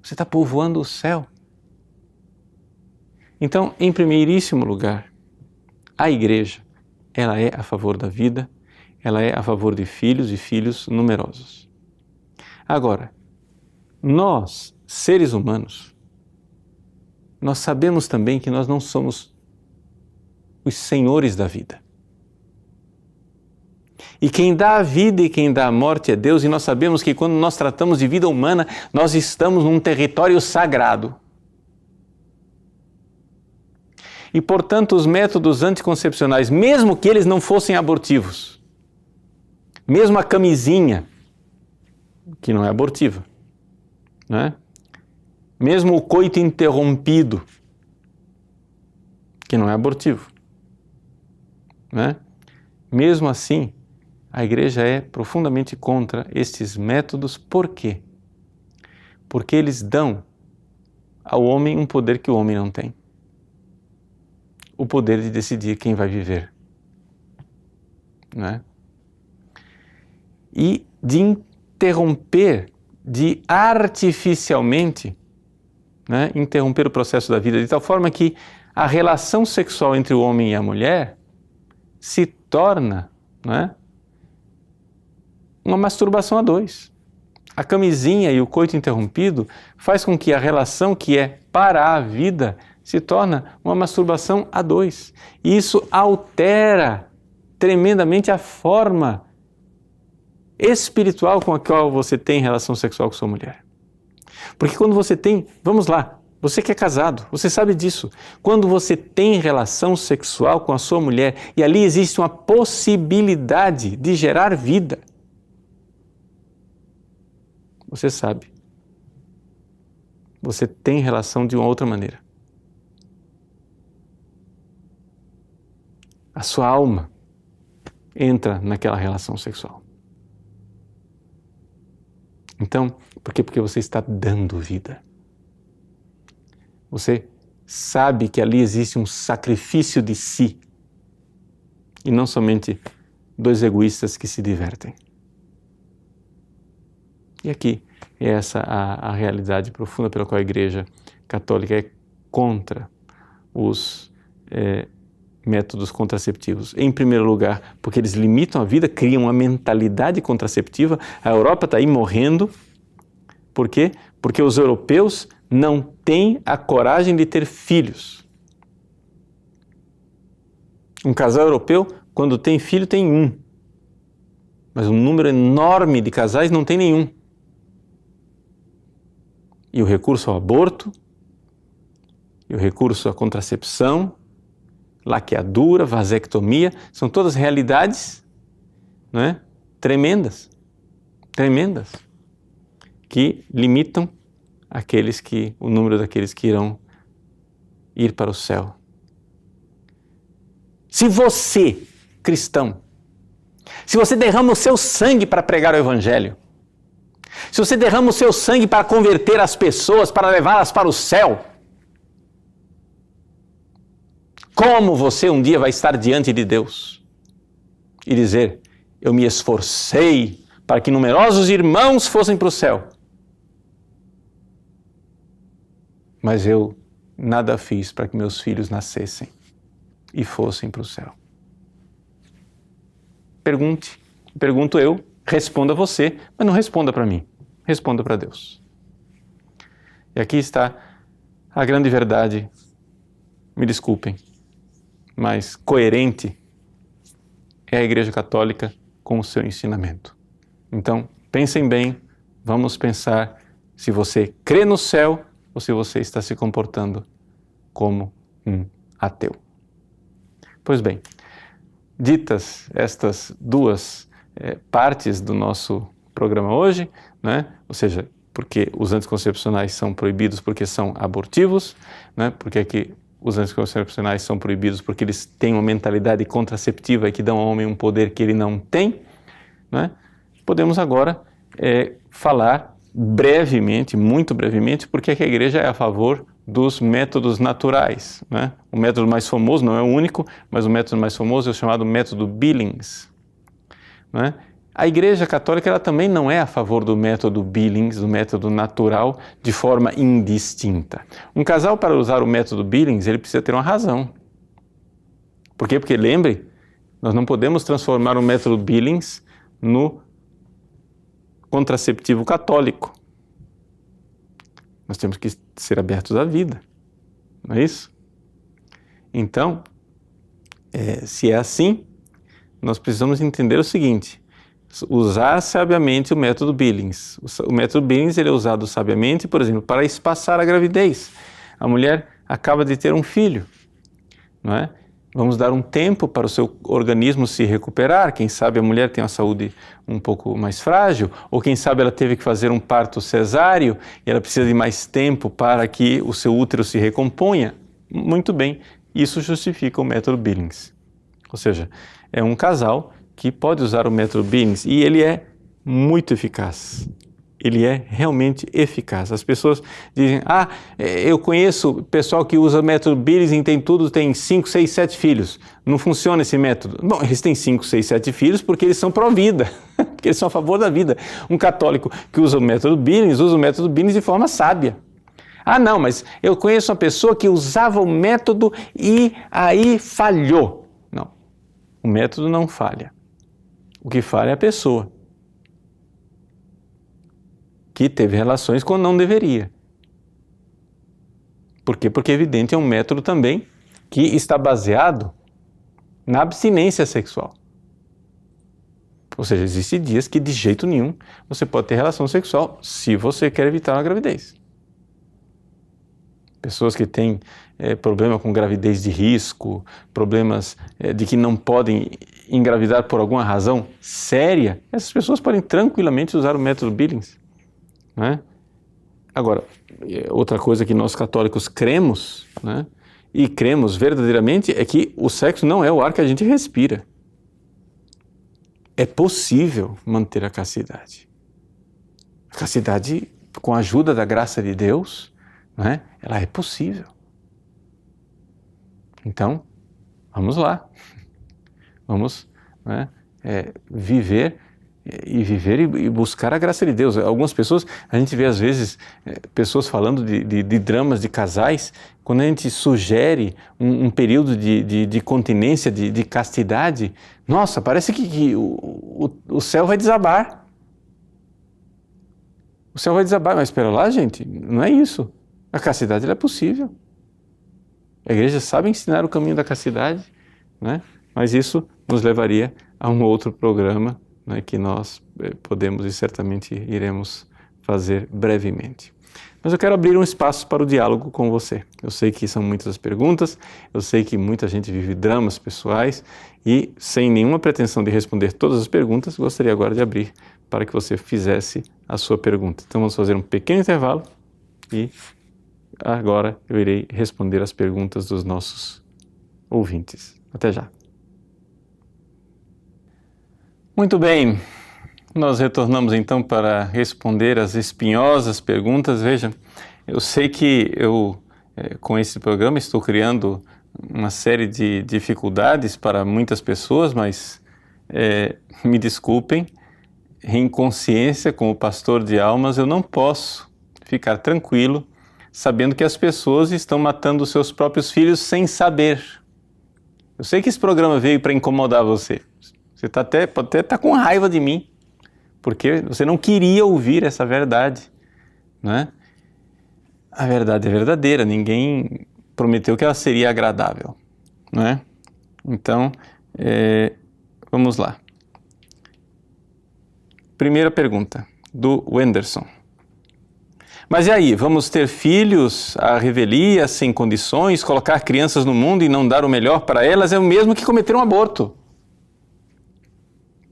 você está povoando o céu. Então, em primeiríssimo lugar, a igreja, ela é a favor da vida, ela é a favor de filhos e filhos numerosos. Agora, nós, seres humanos, nós sabemos também que nós não somos os senhores da vida. E quem dá a vida e quem dá a morte é Deus, e nós sabemos que quando nós tratamos de vida humana, nós estamos num território sagrado. E, portanto, os métodos anticoncepcionais, mesmo que eles não fossem abortivos, mesmo a camisinha, que não é abortiva, né? Mesmo o coito interrompido, que não é abortivo, né? Mesmo assim, a igreja é profundamente contra estes métodos. Por quê? Porque eles dão ao homem um poder que o homem não tem. O poder de decidir quem vai viver, né? E de interromper, de artificialmente, né, interromper o processo da vida de tal forma que a relação sexual entre o homem e a mulher se torna, né, uma masturbação a dois. A camisinha e o coito interrompido faz com que a relação que é para a vida se torna uma masturbação a dois. E isso altera tremendamente a forma espiritual com a qual você tem relação sexual com sua mulher. Porque quando você tem, vamos lá, você que é casado, você sabe disso. Quando você tem relação sexual com a sua mulher e ali existe uma possibilidade de gerar vida, você sabe, você tem relação de uma outra maneira. a sua alma entra naquela relação sexual. Então, por quê? Porque você está dando vida. Você sabe que ali existe um sacrifício de si e não somente dois egoístas que se divertem. E aqui é essa a realidade profunda pela qual a Igreja Católica é contra os métodos contraceptivos. Em primeiro lugar, porque eles limitam a vida, criam uma mentalidade contraceptiva. A Europa está aí morrendo. Por quê? Porque os europeus não têm a coragem de ter filhos. Um casal europeu, quando tem filho, tem um. Mas um número enorme de casais não tem nenhum. E o recurso ao aborto, e o recurso à contracepção, laqueadura, vasectomia, são todas realidades, não é? Tremendas, que limitam o número daqueles que irão ir para o céu. Se você, cristão, se você derrama o seu sangue para pregar o Evangelho, se você derrama o seu sangue para converter as pessoas, para levá-las para o céu, como você um dia vai estar diante de Deus e dizer: eu me esforcei para que numerosos irmãos fossem para o céu, mas eu nada fiz para que meus filhos nascessem e fossem para o céu. Pergunto eu, responda você, mas não responda para mim, responda para Deus. E aqui está a grande verdade, me desculpem, mas coerente é a Igreja Católica com o seu ensinamento. Então, pensem bem, vamos pensar se você crê no céu ou se você está se comportando como um ateu. Pois bem, ditas estas duas partes do nosso programa hoje, né? Ou seja, porque os anticoncepcionais são proibidos porque são abortivos, né? Porque aqui os anticoncepcionais são proibidos porque eles têm uma mentalidade contraceptiva e que dão ao homem um poder que ele não tem, né? Podemos agora falar brevemente, muito brevemente, porque é que a Igreja é a favor dos métodos naturais, né? O método mais famoso, não é o único, mas o método mais famoso é o chamado método Billings, né? A Igreja Católica ela também não é a favor do método Billings, do método natural, de forma indistinta. Um casal, para usar o método Billings, ele precisa ter uma razão. Por quê? Porque, lembre, nós não podemos transformar o método Billings no contraceptivo católico. Nós temos que ser abertos à vida, não é isso? Então, se é assim, nós precisamos entender o seguinte: usar sabiamente o método Billings. O método Billings ele é usado sabiamente, por exemplo, para espaçar a gravidez. A mulher acaba de ter um filho, não é? Vamos dar um tempo para o seu organismo se recuperar. Quem sabe a mulher tem uma saúde um pouco mais frágil, ou quem sabe ela teve que fazer um parto cesáreo e ela precisa de mais tempo para que o seu útero se recomponha. Muito bem, isso justifica o método Billings. Ou seja, é um casal que pode usar o método Billings e ele é muito eficaz. Ele é realmente eficaz. As pessoas dizem: eu conheço pessoal que usa o método Billings e tem 5, 6, 7 filhos. Não funciona esse método. Bom, eles têm 5, 6, 7 filhos porque eles são pró-vida, porque eles são a favor da vida. Um católico que usa o método Billings de forma sábia. Não, mas eu conheço uma pessoa que usava o método e aí falhou. Não, o método não falha. O que falha é a pessoa que teve relações quando não deveria. Por quê? Porque, evidente, é um método também que está baseado na abstinência sexual. Ou seja, existem dias que de jeito nenhum você pode ter relação sexual se você quer evitar uma gravidez. Pessoas que têm problema com gravidez de risco, problemas de que não podem engravidar por alguma razão séria, essas pessoas podem tranquilamente usar o método Billings. Né? Agora, outra coisa que nós católicos cremos, né, e cremos verdadeiramente é que o sexo não é o ar que a gente respira. É possível manter a castidade. A castidade, com a ajuda da graça de Deus, né, ela é possível. Então, vamos lá. Vamos, né, viver e buscar a graça de Deus. Algumas pessoas, a gente vê às vezes pessoas falando de dramas de casais, quando a gente sugere um período de continência, de castidade, nossa, parece que o céu vai desabar. O céu vai desabar, mas espera lá, gente, não é isso. A castidade ela é possível. A igreja sabe ensinar o caminho da castidade, né? Mas isso nos levaria a um outro programa, né, que nós podemos e certamente iremos fazer brevemente. Mas eu quero abrir um espaço para o diálogo com você. Eu sei que são muitas as perguntas, eu sei que muita gente vive dramas pessoais e, sem nenhuma pretensão de responder todas as perguntas, gostaria agora de abrir para que você fizesse a sua pergunta. Então vamos fazer um pequeno intervalo e agora eu irei responder as perguntas dos nossos ouvintes. Até já. Muito bem, nós retornamos então para responder as espinhosas perguntas. Veja, eu sei que eu, com esse programa, estou criando uma série de dificuldades para muitas pessoas, mas me desculpem, em consciência, como pastor de almas, eu não posso ficar tranquilo sabendo que as pessoas estão matando os seus próprios filhos sem saber. Eu sei que esse programa veio para incomodar você. Você pode até estar com raiva de mim, porque você não queria ouvir essa verdade, né? A verdade é verdadeira, ninguém prometeu que ela seria agradável, né? Então, vamos lá. Primeira pergunta, do Wenderson. Mas e aí, vamos ter filhos à revelia, sem condições, colocar crianças no mundo e não dar o melhor para elas é o mesmo que cometer um aborto.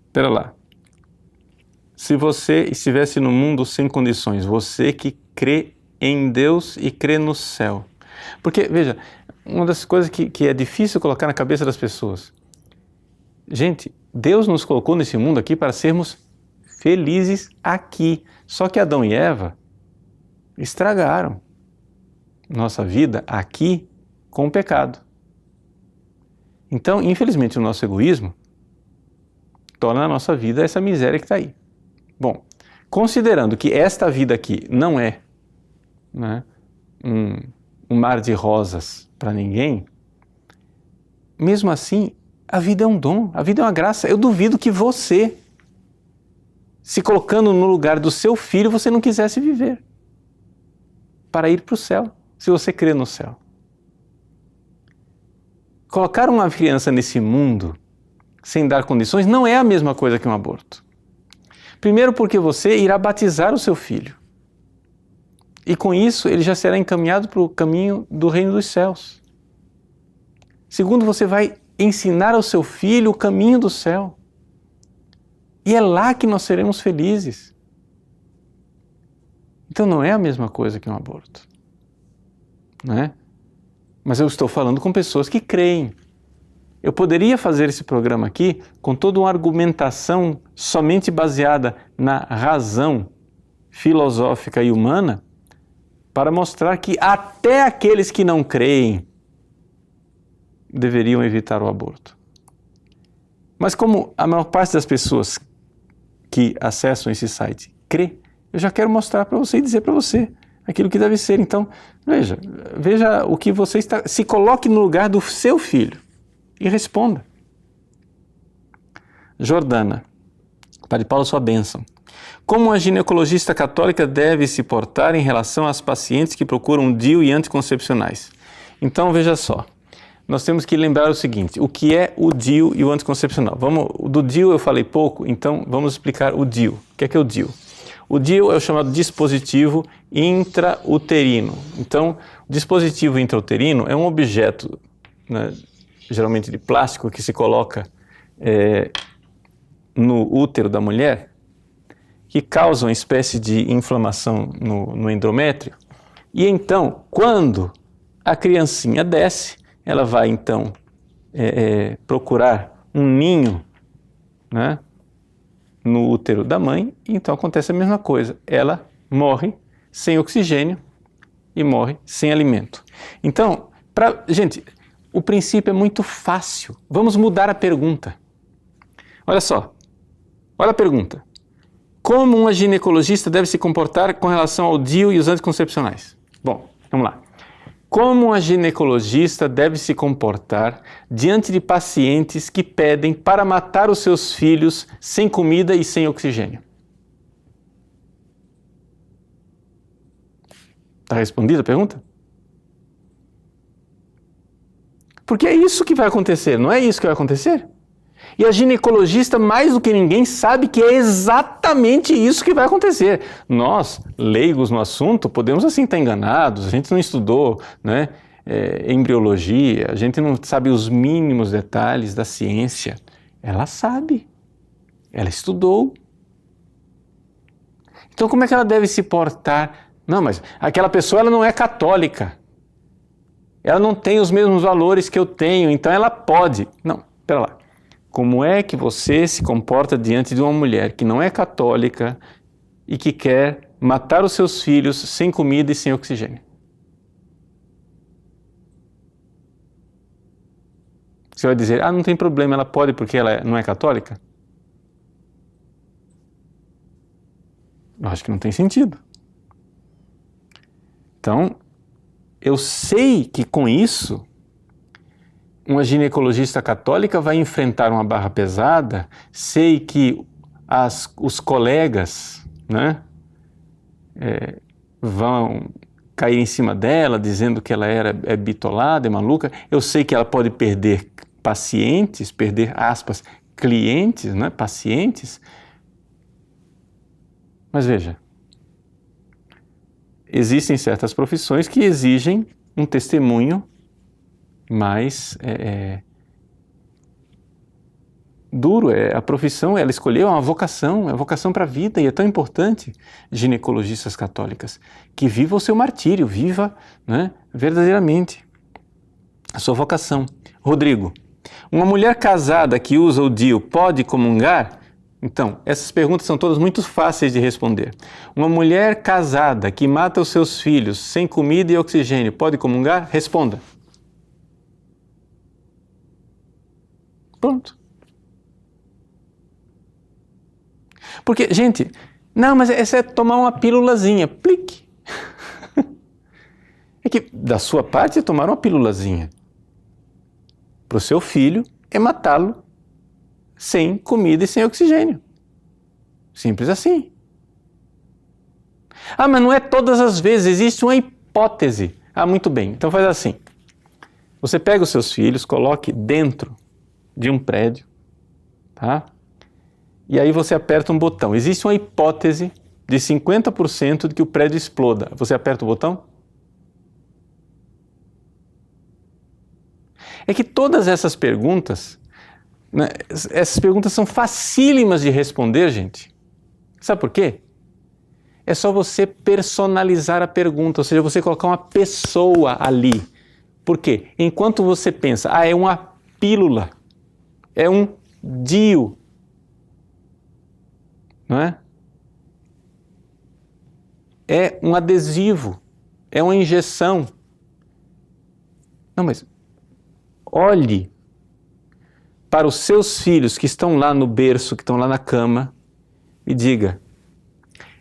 Espera lá. Se você estivesse no mundo sem condições, você que crê em Deus e crê no céu. Porque, veja, uma das coisas que é difícil colocar na cabeça das pessoas. Gente, Deus nos colocou nesse mundo aqui para sermos felizes aqui. Só que Adão e Eva estragaram nossa vida aqui com o pecado. Então, infelizmente, o nosso egoísmo torna a nossa vida essa miséria que está aí. Bom, considerando que esta vida aqui não é, né, um mar de rosas para ninguém, mesmo assim, a vida é um dom, a vida é uma graça. Eu duvido que você, se colocando no lugar do seu filho, você não quisesse viver para ir para o céu, se você crê no céu. Colocar uma criança nesse mundo sem dar condições não é a mesma coisa que um aborto. Primeiro porque você irá batizar o seu filho. E com isso ele já será encaminhado para o caminho do reino dos céus. Segundo, você vai ensinar ao seu filho o caminho do céu. E é lá que nós seremos felizes. Então não é a mesma coisa que um aborto, né? Mas eu estou falando com pessoas que creem. Eu poderia fazer esse programa aqui com toda uma argumentação somente baseada na razão filosófica e humana para mostrar que até aqueles que não creem deveriam evitar o aborto. Mas como a maior parte das pessoas que acessam esse site crê, eu já quero mostrar para você e dizer para você aquilo que deve ser. Então, veja o que você está... Se coloque no lugar do seu filho e responda. Jordana, Padre Paulo, sua bênção. Como a ginecologista católica deve se portar em relação às pacientes que procuram DIU e anticoncepcionais? Então, veja só. Nós temos que lembrar o seguinte, o que é o DIU e o anticoncepcional? Do DIU eu falei pouco, então vamos explicar o DIU. O que é o DIU? O DIU é o chamado dispositivo intrauterino. Então, o dispositivo intrauterino é um objeto, né, geralmente de plástico, que se coloca no útero da mulher, que causa uma espécie de inflamação no endométrio. E então, quando a criancinha desce, ela vai então procurar um ninho, né, no útero da mãe, e então acontece a mesma coisa. Ela morre sem oxigênio e morre sem alimento. Então, gente, o princípio é muito fácil. Vamos mudar a pergunta. Olha só, olha a pergunta. Como uma ginecologista deve se comportar com relação ao DIU e os anticoncepcionais? Bom, vamos lá. Como uma ginecologista deve se comportar diante de pacientes que pedem para matar os seus filhos sem comida e sem oxigênio? Está respondida a pergunta? Porque é isso que vai acontecer, não é isso que vai acontecer? E a ginecologista, mais do que ninguém, sabe que é exatamente isso que vai acontecer. Nós, leigos no assunto, podemos assim estar enganados, a gente não estudou, né, embriologia, a gente não sabe os mínimos detalhes da ciência. Ela sabe, ela estudou. Então como é que ela deve se portar? Não, mas aquela pessoa ela não é católica. Ela não tem os mesmos valores que eu tenho, então ela pode. Não, espera lá. Como é que você se comporta diante de uma mulher que não é católica e que quer matar os seus filhos sem comida e sem oxigênio? Você vai dizer, não tem problema, ela pode porque ela não é católica? Eu acho que não tem sentido. Então, eu sei que com isso, uma ginecologista católica vai enfrentar uma barra pesada, sei que os colegas, né, vão cair em cima dela, dizendo que ela é bitolada, é maluca. Eu sei que ela pode perder pacientes, perder, aspas, clientes, né, pacientes. Mas veja, existem certas profissões que exigem um testemunho mais duro. A profissão, ela escolheu, é uma vocação para a vida, e é tão importante, ginecologistas católicas, que viva o seu martírio, viva, né, verdadeiramente a sua vocação. Rodrigo, uma mulher casada que usa o DIU pode comungar? Então, essas perguntas são todas muito fáceis de responder. Uma mulher casada que mata os seus filhos sem comida e oxigênio pode comungar? Responda. Pronto. Porque, gente, não, mas essa é tomar uma pílulazinha. Plique. É que da sua parte é tomar uma pílulazinha. Para o seu filho é matá-lo sem comida e sem oxigênio. Simples assim. Mas não é todas as vezes, existe uma hipótese. Muito bem, então faz assim. Você pega os seus filhos, coloque dentro de um prédio, tá? E aí você aperta um botão. Existe uma hipótese de 50% de que o prédio exploda. Você aperta o botão? É que todas essas perguntas, né, essas perguntas são facílimas de responder, gente. Sabe por quê? É só você personalizar a pergunta, ou seja, você colocar uma pessoa ali. Por quê? Enquanto você pensa, é uma pílula, é um DIU, não é? É um adesivo, é uma injeção. Não, mas olhe para os seus filhos que estão lá no berço, que estão lá na cama, e diga,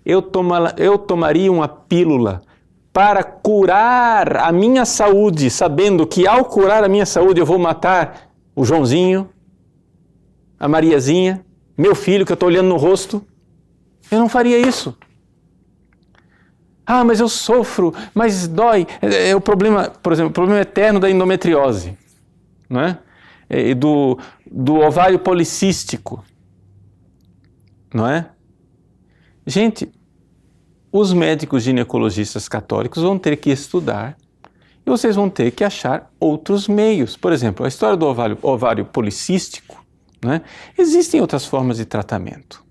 eu tomaria uma pílula para curar a minha saúde, sabendo que ao curar a minha saúde eu vou matar o Joãozinho, a Mariazinha, meu filho que eu estou olhando no rosto. Eu não faria isso. Mas eu sofro, mas dói. É o problema, por exemplo, o problema eterno da endometriose, não é? E do ovário policístico, não é? Gente, os médicos ginecologistas católicos vão ter que estudar e vocês vão ter que achar outros meios. Por exemplo, a história do ovário policístico, né? Existem outras formas de tratamento.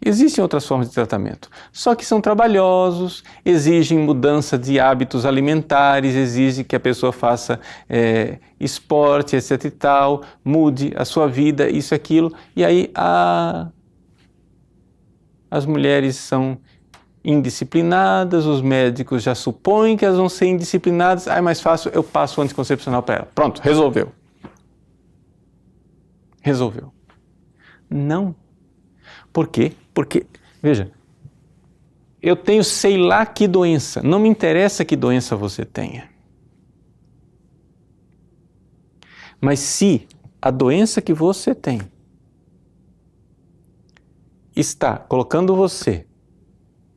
Existem outras formas de tratamento, só que são trabalhosos, exigem mudança de hábitos alimentares, exigem que a pessoa faça esporte, etc e tal, mude a sua vida, isso e aquilo, e aí as mulheres são indisciplinadas, os médicos já supõem que elas vão ser indisciplinadas, é mais fácil, eu passo o anticoncepcional para ela. Pronto, resolveu. Resolveu. Não. Por quê? Porque, veja, eu tenho sei lá que doença, não me interessa que doença você tenha. Mas se a doença que você tem está colocando você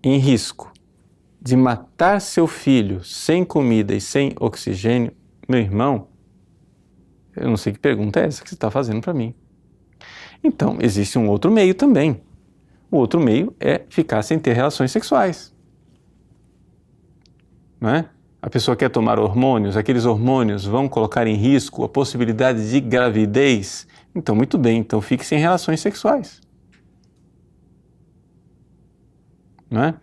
em risco de matar seu filho sem comida e sem oxigênio, meu irmão, eu não sei que pergunta é essa que você está fazendo para mim. Então, existe um outro meio também. O outro meio é ficar sem ter relações sexuais. Não é? A pessoa quer tomar hormônios, aqueles hormônios vão colocar em risco a possibilidade de gravidez. Então, muito bem, então fique sem relações sexuais. Não é?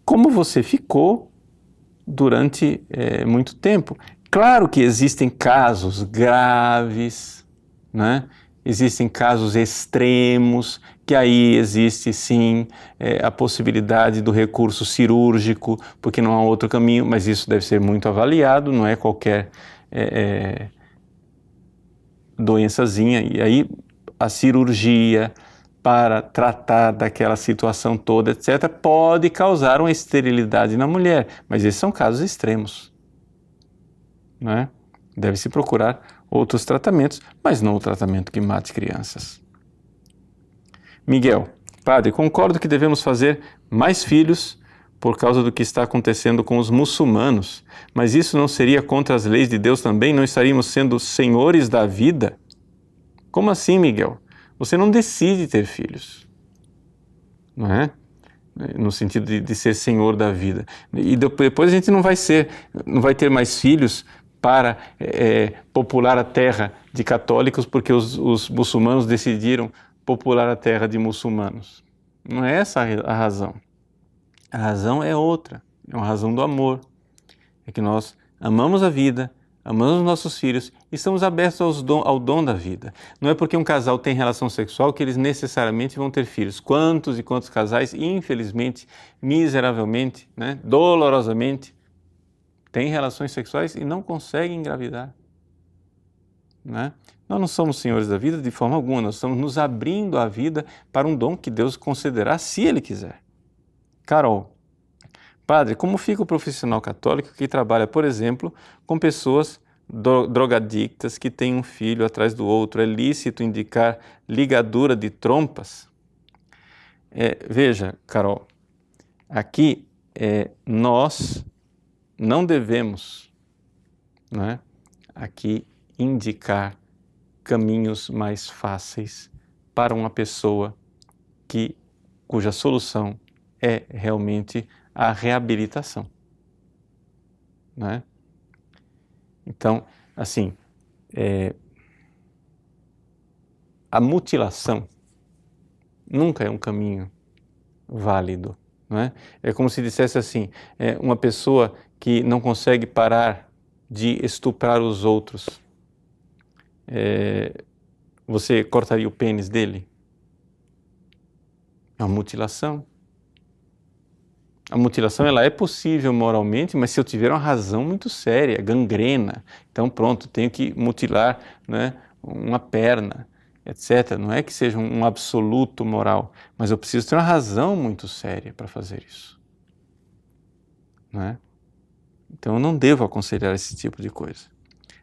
Como você ficou durante muito tempo. Claro que existem casos graves, né? Existem casos extremos, que aí existe sim a possibilidade do recurso cirúrgico, porque não há outro caminho, mas isso deve ser muito avaliado, não é qualquer doençazinha. E aí a cirurgia para tratar daquela situação toda, etc., pode causar uma esterilidade na mulher, mas esses são casos extremos, não é? Deve-se procurar outros tratamentos, mas não o tratamento que mate crianças. Miguel, padre, concordo que devemos fazer mais filhos por causa do que está acontecendo com os muçulmanos, mas isso não seria contra as leis de Deus também? Não estaríamos sendo senhores da vida? Como assim, Miguel? Você não decide ter filhos, não é? No sentido de ser senhor da vida. E depois a gente não vai ter mais filhos para popular a terra de católicos porque os muçulmanos decidiram popular a terra de muçulmanos. Não é essa a razão. A razão é outra, é uma razão do amor. É que nós amamos a vida, amamos os nossos filhos e estamos abertos ao dom da vida. Não é porque um casal tem relação sexual que eles necessariamente vão ter filhos. Quantos e quantos casais, infelizmente, miseravelmente, né, dolorosamente, têm relações sexuais e não conseguem engravidar. Né? Nós não somos senhores da vida de forma alguma, nós estamos nos abrindo à vida para um dom que Deus concederá se Ele quiser. Carol, padre, como fica o profissional católico que trabalha, por exemplo, com pessoas drogadictas que têm um filho atrás do outro? É lícito indicar ligadura de trompas? Veja, Carol, aqui nós não devemos, né, aqui indicar caminhos mais fáceis para uma pessoa cuja solução é realmente a reabilitação, né? Então, assim, a mutilação nunca é um caminho válido, né? É como se dissesse assim, uma pessoa que não consegue parar de estuprar os outros, você cortaria o pênis dele? É uma mutilação. A mutilação ela é possível moralmente, mas se eu tiver uma razão muito séria, gangrena, então pronto, tenho que mutilar, né, uma perna, etc. Não é que seja um absoluto moral, mas eu preciso ter uma razão muito séria para fazer isso. Não é? Então eu não devo aconselhar esse tipo de coisa.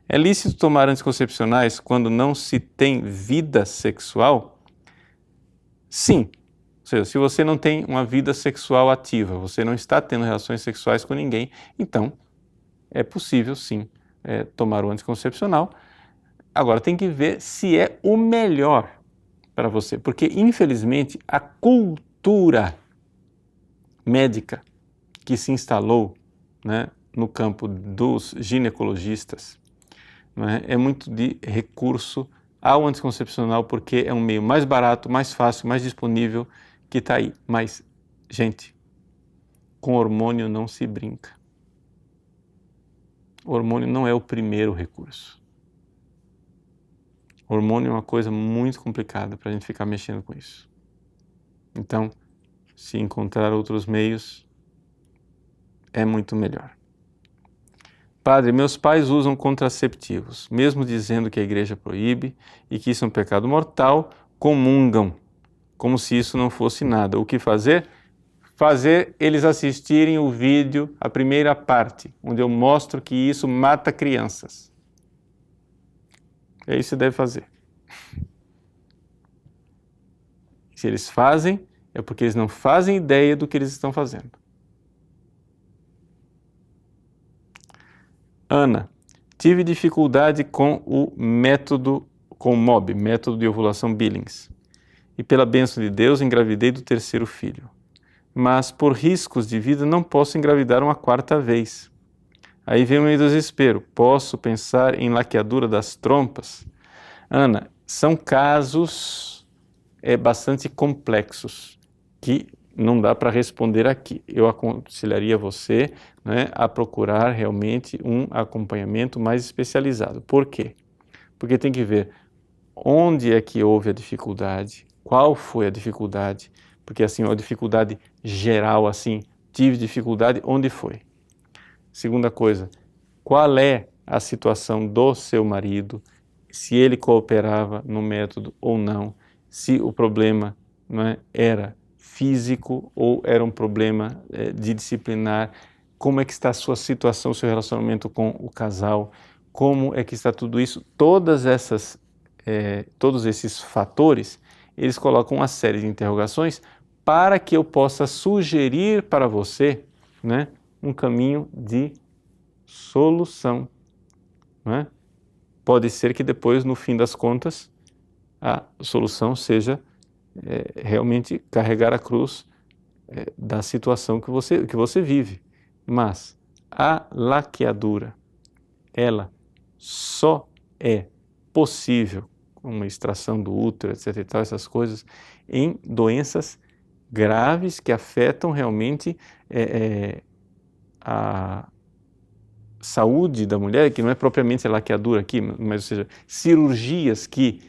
É lícito tomar anticoncepcionais quando não se tem vida sexual? Sim. Ou seja, se você não tem uma vida sexual ativa, você não está tendo relações sexuais com ninguém, então é possível sim tomar o anticoncepcional. Agora tem que ver se é o melhor para você, porque infelizmente a cultura médica que se instalou, né, no campo dos ginecologistas, né, é muito de recurso ao anticoncepcional porque é um meio mais barato, mais fácil, mais disponível, que está aí. Mas, gente, com hormônio não se brinca. O hormônio não é o primeiro recurso. O hormônio é uma coisa muito complicada para a gente ficar mexendo com isso. Então, se encontrar outros meios, é muito melhor. Padre, meus pais usam contraceptivos, mesmo dizendo que a igreja proíbe e que isso é um pecado mortal, comungam, como se isso não fosse nada. O que fazer? Fazer eles assistirem o vídeo, a primeira parte, onde eu mostro que isso mata crianças. É isso que você deve fazer. Se eles fazem, é porque eles não fazem ideia do que eles estão fazendo. Ana, tive dificuldade com o método, com o MOB, método de ovulação Billings. E pela bênção de Deus engravidei do terceiro filho. Mas por riscos de vida não posso engravidar uma quarta vez. Aí vem o meu desespero. Posso pensar em laqueadura das trompas? Ana, são casos bastante complexos que não dá para responder aqui. Eu aconselharia você, né, a procurar realmente um acompanhamento mais especializado. Por quê? Porque tem que ver onde é que houve a dificuldade, qual foi a dificuldade, porque assim, a dificuldade geral, assim, tive dificuldade, onde foi? Segunda coisa, qual é a situação do seu marido, se ele cooperava no método ou não, se o problema, né, era físico ou era um problema de disciplinar, como é que está a sua situação, o seu relacionamento com o casal, como é que está tudo isso, todos esses fatores, eles colocam uma série de interrogações para que eu possa sugerir para você, né, um caminho de solução. Né? Pode ser que depois, no fim das contas, a solução seja realmente carregar a cruz da situação que você vive. Mas a laqueadura, ela só é possível, com uma extração do útero, etc. e tal, essas coisas, em doenças graves que afetam realmente a saúde da mulher, que não é propriamente a laqueadura aqui, mas, ou seja, cirurgias que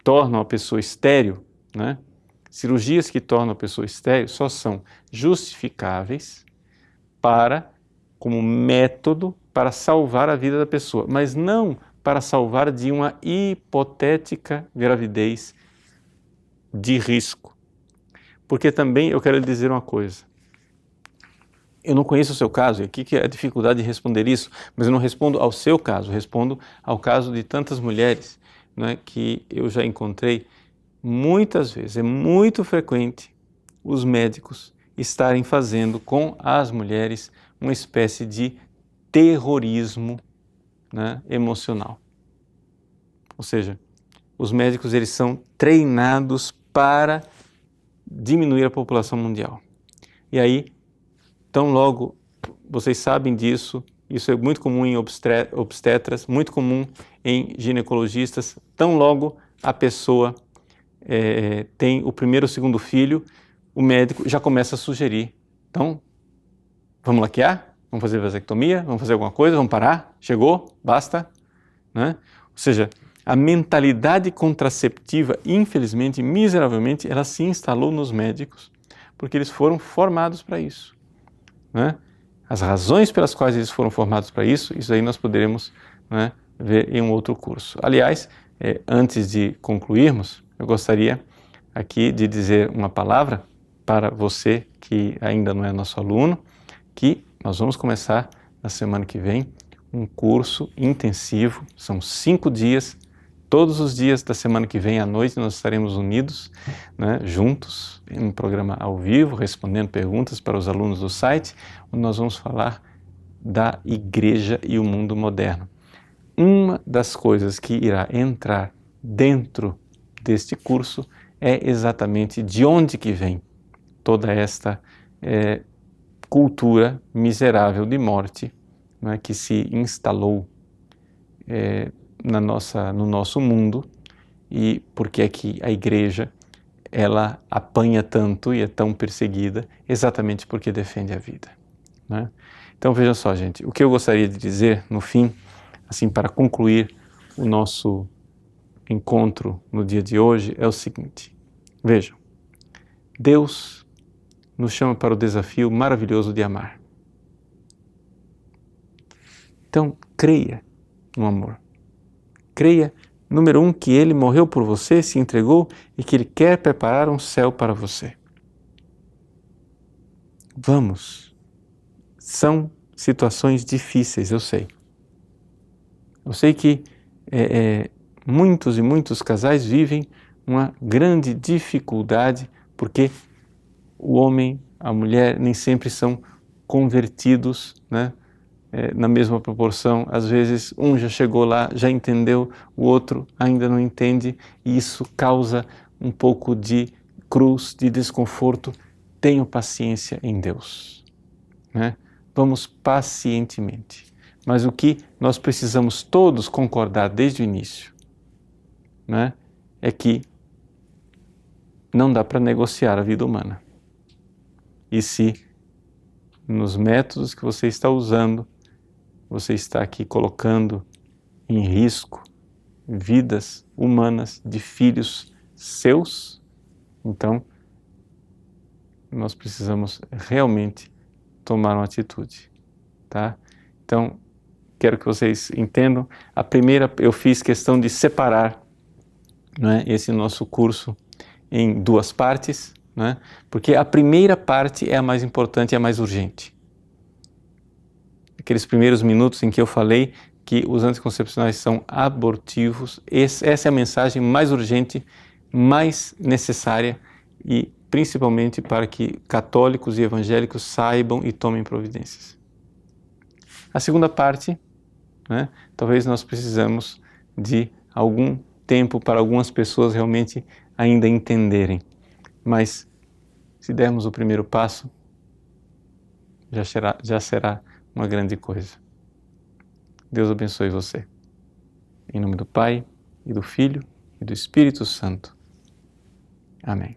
tornam a pessoa estéril, né? Cirurgias que tornam a pessoa estéril só são justificáveis como método para salvar a vida da pessoa, mas não para salvar de uma hipotética gravidez de risco. Porque também eu quero lhe dizer uma coisa. Eu não conheço o seu caso, e aqui que é a dificuldade de responder isso, mas eu não respondo ao seu caso, respondo ao caso de tantas mulheres, né, que eu já encontrei. Muitas vezes, é muito frequente os médicos estarem fazendo com as mulheres uma espécie de terrorismo, né, emocional. Ou seja, os médicos eles são treinados para diminuir a população mundial. E aí, tão logo vocês sabem disso, isso é muito comum em obstetras, muito comum em ginecologistas, tão logo a pessoa tem o primeiro ou segundo filho, o médico já começa a sugerir. Então, vamos laquear? Vamos fazer vasectomia? Vamos fazer alguma coisa? Vamos parar? Chegou? Basta? Né? Ou seja, a mentalidade contraceptiva, infelizmente, miseravelmente, ela se instalou nos médicos, porque eles foram formados para isso. Né? As razões pelas quais eles foram formados para isso aí nós poderemos, né, ver em um outro curso. Aliás, antes de concluirmos, eu gostaria aqui de dizer uma palavra para você que ainda não é nosso aluno, que nós vamos começar na semana que vem um curso intensivo, são 5 dias, todos os dias da semana que vem à noite nós estaremos unidos, né, juntos, em um programa ao vivo, respondendo perguntas para os alunos do site, onde nós vamos falar da igreja e o mundo moderno. Uma das coisas que irá entrar dentro deste curso é exatamente de onde que vem toda esta cultura miserável de morte, né, que se instalou no nosso mundo, e por que é que a igreja ela apanha tanto e é tão perseguida exatamente porque defende a vida, né? Então veja só, gente, o que eu gostaria de dizer no fim, assim, para concluir o nosso encontro no dia de hoje é o seguinte: vejam, Deus nos chama para o desafio maravilhoso de amar. Então, creia no amor. Creia, número 1, que Ele morreu por você, se entregou e que Ele quer preparar um céu para você. Vamos. São situações difíceis, eu sei. Eu sei que muitos e muitos casais vivem uma grande dificuldade porque o homem, a mulher nem sempre são convertidos, né, na mesma proporção. Às vezes um já chegou lá, já entendeu, o outro ainda não entende e isso causa um pouco de cruz, de desconforto. Tenham paciência em Deus, né? Vamos pacientemente. Mas o que nós precisamos todos concordar desde o início, né, é que não dá para negociar a vida humana. E se nos métodos que você está usando, você está aqui colocando em risco vidas humanas de filhos seus, então nós precisamos realmente tomar uma atitude, tá? Então, quero que vocês entendam. A primeira, eu fiz questão de separar, né, esse nosso curso em 2 partes, né, porque a primeira parte é a mais importante e a mais urgente. Aqueles primeiros minutos em que eu falei que os anticoncepcionais são abortivos, essa é a mensagem mais urgente, mais necessária e principalmente para que católicos e evangélicos saibam e tomem providências. A segunda parte, né, talvez nós precisamos de algum tempo para algumas pessoas realmente ainda entenderem, mas se dermos o primeiro passo, já será uma grande coisa. Deus abençoe você. Em nome do Pai, e do Filho, e do Espírito Santo. Amém.